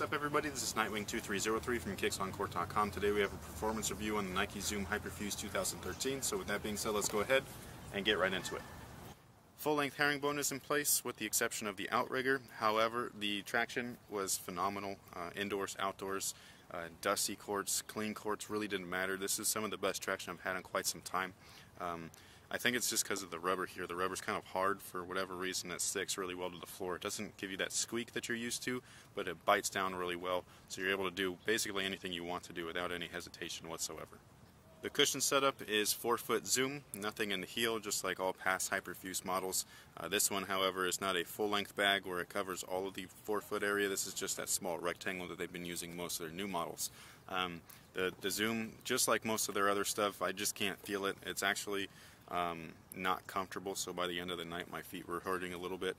up, everybody? This is Nightwing2303 from kicksoncourt.com. Today we have a performance review on the Nike Zoom Hyperfuse 2013. So with that being said, let's go ahead and get right into it. Full-length herringbone is in place with the exception of the outrigger. However, the traction was phenomenal. Indoors, outdoors, dusty courts, clean courts, really didn't matter. This is some of the best traction I've had in quite some time. I think it's just because of the rubber here. The rubber's kind of hard for whatever reason. It sticks really well to the floor. It doesn't give you that squeak that you're used to, but it bites down really well, so you're able to do basically anything you want to do without any hesitation whatsoever. The cushion setup is 4-foot zoom, nothing in the heel, just like all past Hyperfuse models. This one, however, is not a full-length bag where it covers all of the 4-foot area. This is just that small rectangle that they've been using most of their new models. The zoom, just like most of their other stuff, I just can't feel it. It's actually not comfortable, so by the end of the night my feet were hurting a little bit.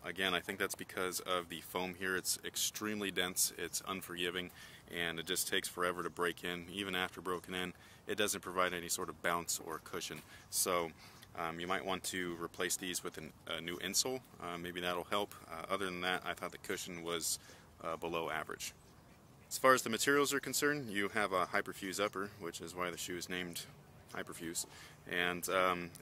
Again, I think that's because of the foam here. It's extremely dense, it's unforgiving, and it just takes forever to break in. Even after broken in, it doesn't provide any sort of bounce or cushion. So you might want to replace these with a new insole. Maybe that'll help. Other than that, I thought the cushion was below average. As far as the materials are concerned, you have a Hyperfuse upper, which is why the shoe is named Hyperfuse, and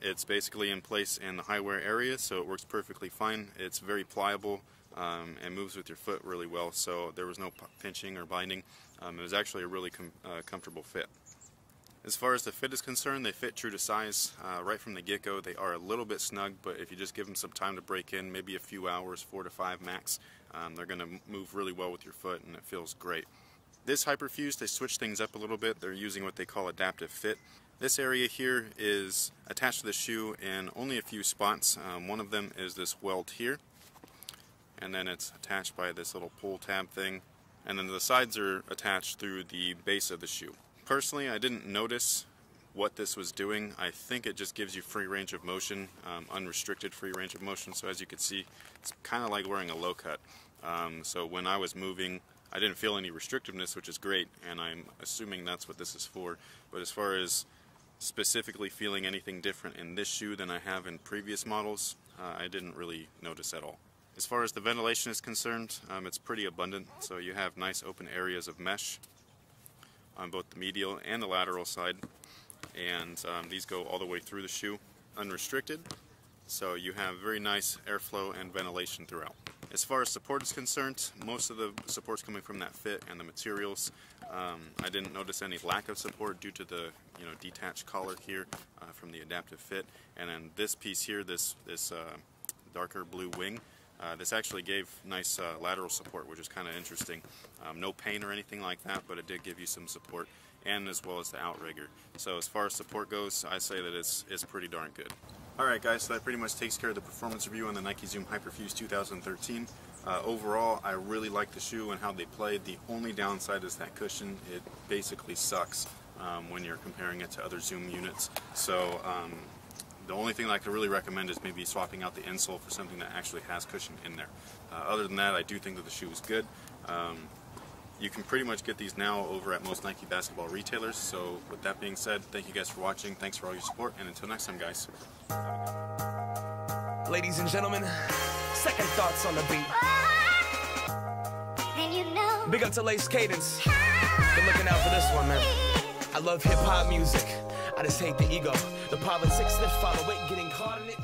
it's basically in place in the high wear area, so it works perfectly fine. It's very pliable and moves with your foot really well, so there was no pinching or binding. It was actually a really comfortable fit. As far as the fit is concerned, they fit true to size. Right from the get-go, they are a little bit snug, but if you just give them some time to break in, maybe a few hours, 4 to 5 max, they're going to move really well with your foot, and it feels great. This Hyperfuse, they switch things up a little bit. They're using what they call adaptive fit. This area here is attached to the shoe in only a few spots. One of them is this welt here, and then it's attached by this little pull tab thing, and then the sides are attached through the base of the shoe. Personally, I didn't notice what this was doing. I think it just gives you free range of motion, unrestricted free range of motion, so as you can see, it's kind of like wearing a low cut. So when I was moving, I didn't feel any restrictiveness, which is great, and I'm assuming that's what this is for. But as far as specifically feeling anything different in this shoe than I have in previous models, I didn't really notice at all. As far as the ventilation is concerned, it's pretty abundant, so you have nice open areas of mesh on both the medial and the lateral side, and these go all the way through the shoe unrestricted, so you have very nice airflow and ventilation throughout. As far as support is concerned, most of the support's coming from that fit and the materials. I didn't notice any lack of support due to the detached collar here from the adaptive fit, and then this piece here, this darker blue wing, this actually gave nice lateral support, which is kind of interesting. No pain or anything like that, but it did give you some support, and as well as the outrigger. So as far as support goes, I say that it's pretty darn good. Alright guys, so that pretty much takes care of the performance review on the Nike Zoom Hyperfuse 2013. Overall, I really like the shoe and how they played. The only downside is that cushion. It basically sucks when you're comparing it to other Zoom units. So the only thing that I could really recommend is maybe swapping out the insole for something that actually has cushion in there. Other than that, I do think that the shoe is good. You can pretty much get these now over at most Nike basketball retailers. So with that being said, thank you guys for watching. Thanks for all your support, and until next time, guys. Ladies and gentlemen, second thoughts on the beat. Big up to Lace Cadence. Been looking out for this one, man. I love hip-hop music. I just hate the ego. The politics that follow it, getting caught in it.